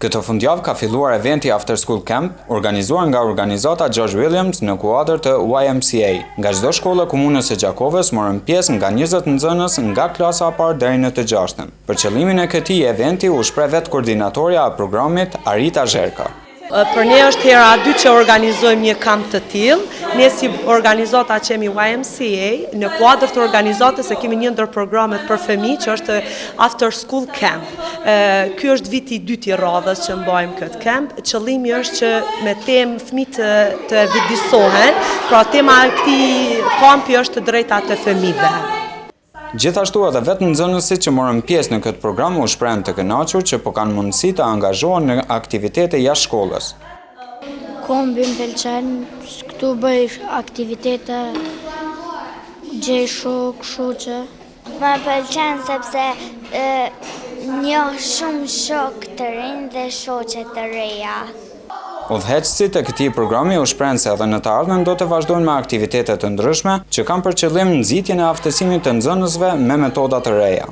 Këtë fundjavë ka filluar eventi After School Camp, organizuar nga organizata George Williams në kuadër të YMCA. Nga çdo shkollë e komunës së Gjakovës morën pjesë nga 20 nxënës nga klasa e parë deri në të 6-ën. Për qëllimin e këtij eventi u shpreh vetë koordinatorja e programit Arita Zherka. Për ne është hera e dytë që organizojmë një kamp të tillë. Ne si organizata qemi YMCA, në kuadër të organizatës e kemi një ndër programet për fëmijë që është After School Camp. Ky është viti i dytë i radhës që mbajmë këtë kamp. Qëllimi është që me temë fëmijët të vëdësohen, pra tema e këtij kampi është të drejtat e fëmijëve. Gjithashtu edhe vetë nxënësit që morën pjesë në këtë program u shprehen të kënaqur që po kanë mundësi të angazhohen në aktivitete jashtë shkollës. Kombi më pëlqen, këtu bëj aktivitete, gjej shok, shoqe. Më pëlqen sepse njoh shumë shok të rinj dhe shoqe të reja. Udhëheqësit e këtij programi u shprehen se edhe në të ardhmen do të vazhdojnë me aktivitete të ndryshme që kanë për qëllim nxitjen e aftësimit të nxënësve me metoda të reja.